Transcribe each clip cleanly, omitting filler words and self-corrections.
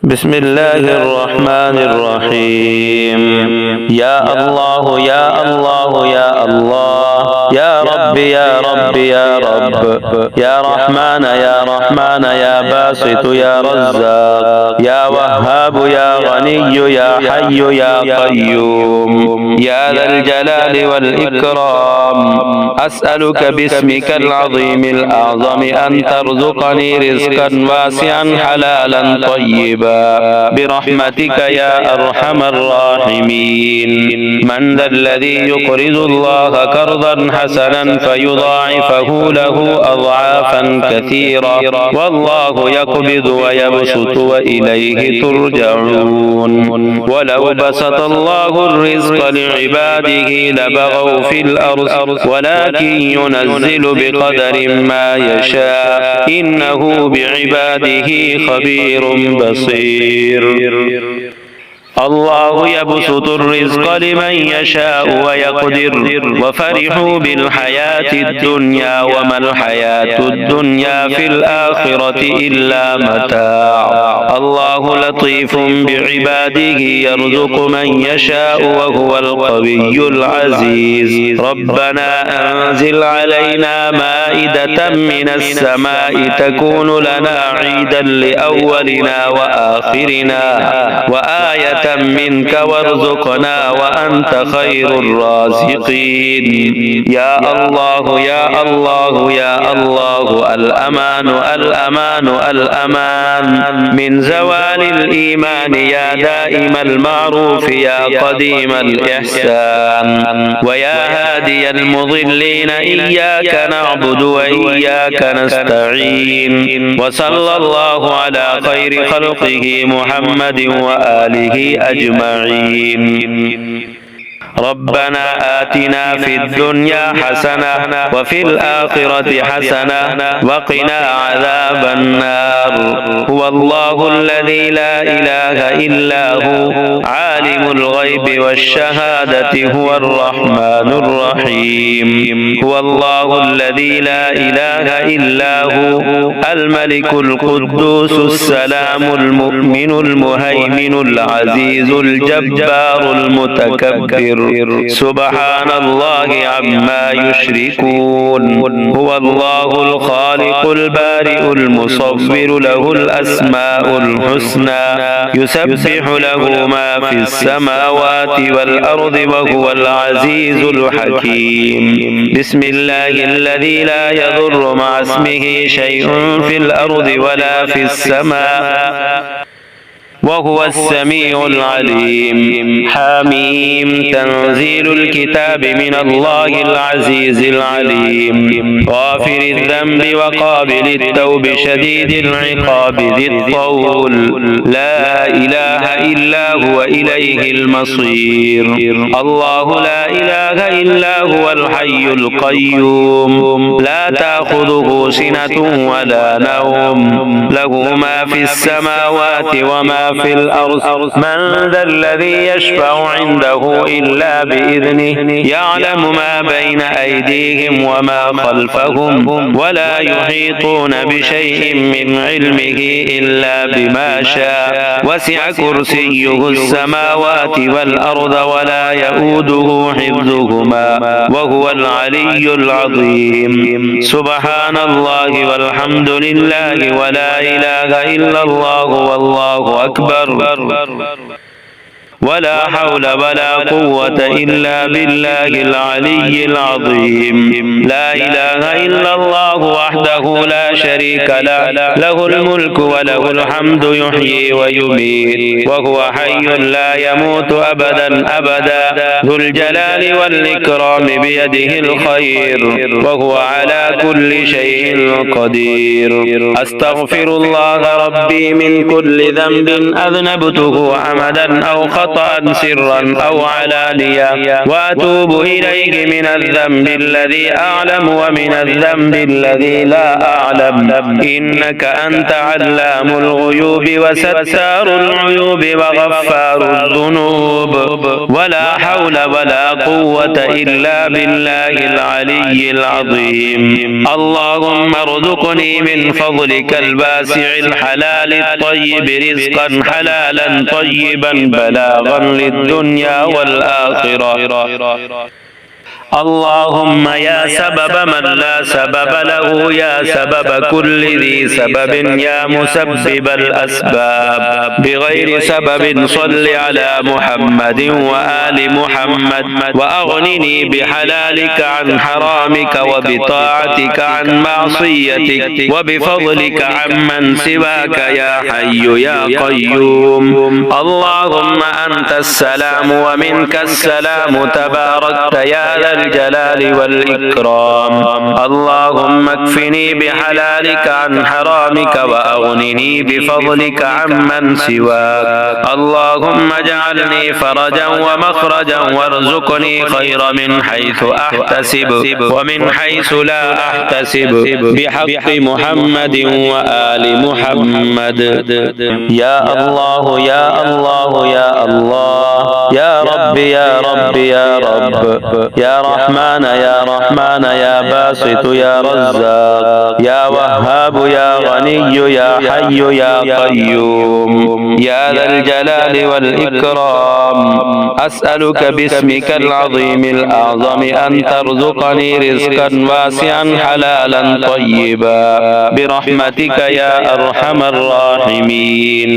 بسم الله الرحمن الرحيم. يا الله يا الله يا الله، يا رب يا رب يا رب، يا رحمن يا رحمن، يا باسط يا رزاق، يا وهاب يا غني يا حي يا قيوم، يا ذا الجلال والإكرام. أسألك باسمك العظيم الأعظم أن ترزقني رزقا واسعا حلالا طيبا برحمتك يا أرحم الراحمين. من ذا الذي يقرض الله قرضا حسنا فيضاعفه له أضعافا كثيرة، والله يقبض ويبسط وإليه ترجعون. ولو بسط الله الرزق لعباده لبغوا في الأرض، ولكن ينزل بقدر ما يشاء، إنه بعباده خبير بصير. الله يبسط الرزق لمن يشاء ويقدر، وفرحوا بالحياة الدنيا وما الحياة الدنيا في الآخرة إلا متاع. الله لطيف بعباده يرزق من يشاء وهو القوي العزيز. ربنا أنزل علينا مائدة من السماء تكون لنا عيدا لأولنا وآخرنا وآية منك وارزقنا وأنت خير الرازقين. يا الله يا الله يا الله، الأمان الأمان الأمان من زوال الإيمان، يا دائم المعروف يا قديم الإحسان، ويا هادي المضلين إياك نعبد وإياك نستعين. وصلى الله على خير خلقه محمد وآله أجمعين. ربنا آتنا في الدنيا حسنة وفي الآخرة حسنة وقنا عذاب النار. هو الله الذي لا إله إلا هو، عالم الغيب والشهادة، هو الرحمن الرحيم. هو الله الذي لا إله إلا هو، الملك القدوس السلام المؤمن المهيمن العزيز الجبار المتكبر، سبحان الله عما يشركون. هو الله الخالق البارئ المصور، له الأسماء الحسنى، يسبح له ما في السماوات والأرض، وهو العزيز الحكيم. بسم الله الذي لا يضر مع اسمه شيء في الأرض ولا في السماء، وهو السميع العليم. حميم. تنزيل الكتاب من الله العزيز العليم، غافر الذنب وقابل التوب، شديد العقاب ذي الطول، لا إله إلا هو إليه المصير. الله لا إله إلا هو الحي القيوم، لا تأخذه سنة ولا نوم، له ما في السماوات وما في الأرض. من ذا الذي يشفع عنده إلا بإذنه، يعلم ما بين أيديهم وما خلفهم، ولا يحيطون بشيء من علمه إلا بما شاء. وسع كرسيه السماوات والأرض ولا يؤوده حفظهما، وهو العلي العظيم. سبحان الله والحمد لله ولا إله إلا الله والله أكبر، ولا حول ولا قوة إلا بالله العلي العظيم. لا إله إلا الله وحده لا شريك له، له الملك وله الحمد يحيي ويميت، وهو حي لا يموت أبدا أبدا، ذو الجلال والإكرام بيده الخير، وهو على كل شيء قدير. أستغفر الله ربي من كل ذنب أذنبته عمدا أو خطأ خطأ سرا أو علانية، وأتوب إليك من الذنب الذي أعلم ومن الذنب الذي لا أعلم، إنك أنت علام الغيوب وستار العيوب وغفار الذنوب، ولا حول ولا قوة إلا بالله العلي العظيم. اللهم ارزقني من فضلك الواسع الحلال الطيب رزقا حلالا طيبا بلاغا للدنيا والآخرة. اللهم يا سبب من لا سبب له، يا سبب كل ذي سبب، يا مسبب الأسباب بغير سبب، صل على محمد وآل محمد، وأغنني بحلالك عن حرامك وبطاعتك عن معصيتك وبفضلك عمن سواك يا حي يا قيوم. اللهم أنت السلام ومنك السلام، تباركت يا ذا الجلال والإكرام. اللهم اكفني بحلالك عن حرامك وأغنني بفضلك عمن سواك. اللهم اجعلني فرجا ومخرجا وارزقني خير من حيث أحتسب ومن حيث لا أحتسب، بحق محمد وآل محمد. يا الله يا الله يا الله، يا رب يا رب يا رب، يا رحمن يا رحمن، يا باسط يا رزاق، يا وهاب يا غني يا حي يا قيوم، يا ذا الجلال والإكرام. أسألك باسمك العظيم الأعظم أن ترزقني رزقا واسعا حلالا طيبا برحمتك يا أرحم الراحمين.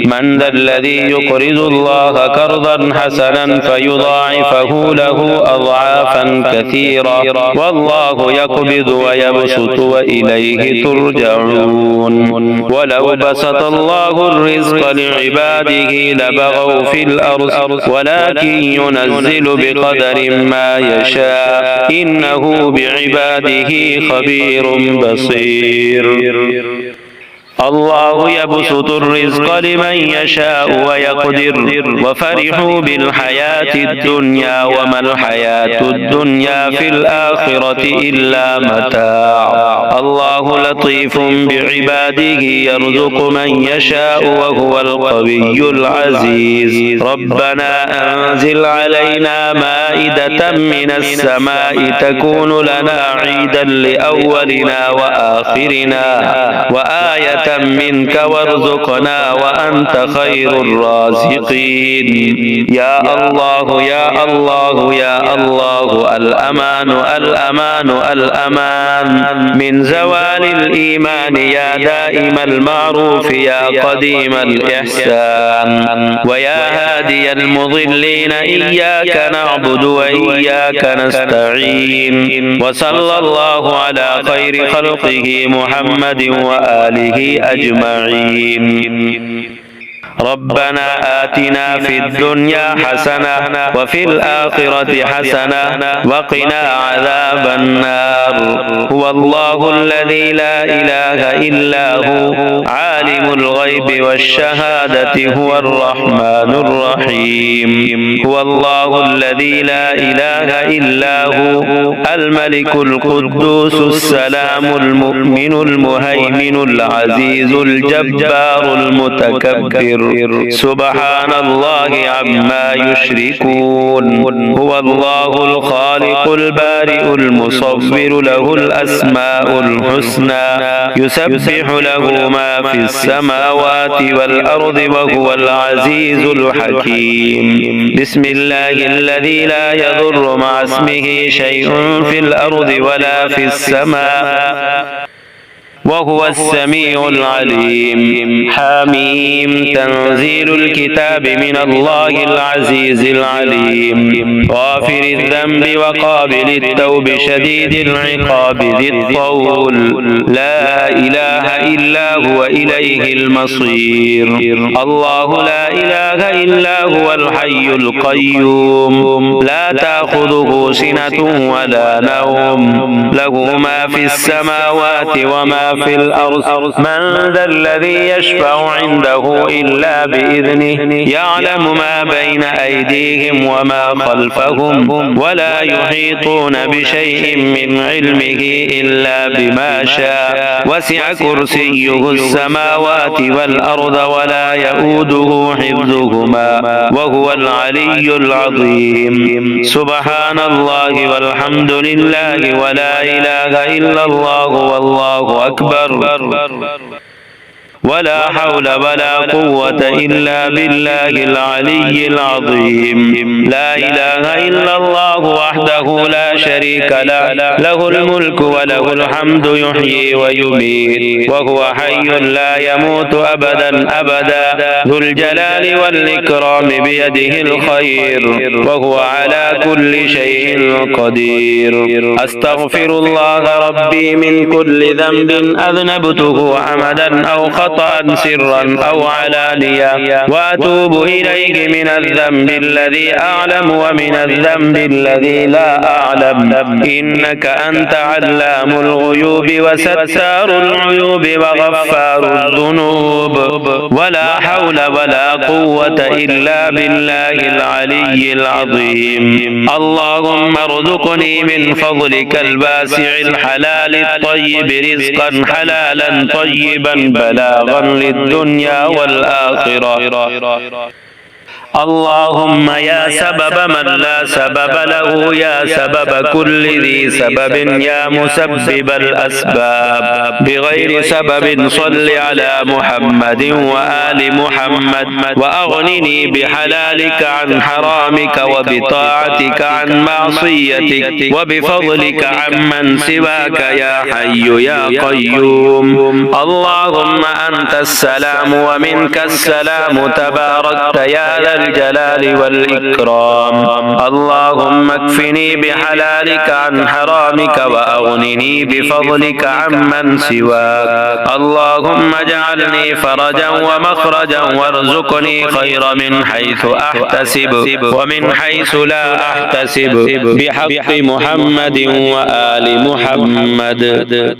من ذا الذي يقرض الله قرضا حسنا فيضاعفه له أضعافا كثيرة، والله يقبض ويبسط وإليه ترجعون. ولو بسط الله الرزق لعباده لبغوا في الأرض، ولكن ينزل بقدر ما يشاء، إنه بعباده خبير بصير. الله يبسط الرزق لمن يشاء ويقدر، وفرحوا بالحياة الدنيا وما الحياة الدنيا في الآخرة إلا متاع. الله لطيف بعباده يرزق من يشاء وهو القوي العزيز. ربنا أنزل علينا مائدة من السماء تكون لنا عيدا لأولنا وآخرنا وآية منك وارزقنا وأنت خير الرازقين. يا الله يا الله يا الله، الأمان الأمان الأمان من زوال الإيمان، يا دائم المعروف يا قديم الإحسان، ويا هادي المضلين إياك نعبد وإياك نستعين. وصلى الله على خير خلقه محمد وآله أجمعين. ربنا آتنا في الدنيا حسنة وفي الآخرة حسنة وقنا عذاب النار. هو الله الذي لا إله إلا هو، عالم الغيب والشهادة، هو الرحمن الرحيم. هو الله الذي لا إله إلا هو، الملك القدوس السلام المؤمن المهيمن العزيز الجبار المتكبر، سبحان الله عما يشركون. هو الله الخالق البارئ المصور، له الأسماء الحسنى، يسبح له ما في السماوات والأرض، وهو العزيز الحكيم. بسم الله الذي لا يضر مع اسمه شيء في الأرض ولا في السماء، وهو السميع العليم. حميم. تنزيل الكتاب من الله العزيز العليم، غافر الذنب وقابل التوب، شديد العقاب ذي الطول، لا إله إلا هو إليه المصير. الله لا إله إلا هو الحي القيوم، لا تأخذه سنة ولا نوم، له ما في السماوات وما في الأرض من ذا الذي يشفع عنده إلا بإذنه يعلم ما بين أيديهم وما خلفهم ولا يحيطون بشيء من علمه إلا بما شاء وسع كرسيه السماوات والأرض ولا يؤوده حفظهما وهو العلي العظيم. سبحان الله والحمد لله ولا إله إلا الله والله أكبر ولا حول ولا قوة إلا بالله العلي العظيم. لا إله إلا الله وحده لا شريك له له الملك وله الحمد يحيي ويميت وهو حي لا يموت أبدا أبدا ذو الجلال والإكرام بيده الخير وهو على كل شيء قدير. أستغفر الله ربي من كل ذنب أذنبته عمدا أو خطأ سرا أو علانية وأتوب إليه من الذنب الذي أعلم ومن الذنب الذي لا أعلم إنك أنت علام الغيوب وستار العيوب وغفار الذنوب ولا حول ولا قوة إلا بالله العلي العظيم. اللهم ارزقني من فضلك الواسع الحلال الطيب رزقا حلالا طيبا بلاغا للدنيا والآخرة. اللهم يا سبب من لا سبب له يا سبب كل ذي سبب يا مسبب الأسباب بغير سبب صل على محمد وآل محمد وأغنني بحلالك عن حرامك وبطاعتك عن معصيتك وبفضلك عمن سواك يا حي يا قيوم. اللهم أنت السلام ومنك السلام تباركت يا ذا الجلال والإكرام. اللهم اكفني بحلالك عن حرامك وأغنني بفضلك عمن سواك. اللهم اجعلني فرجا ومخرجا وارزقني خير من حيث أحتسب ومن حيث لا أحتسب بحق محمد وآل محمد.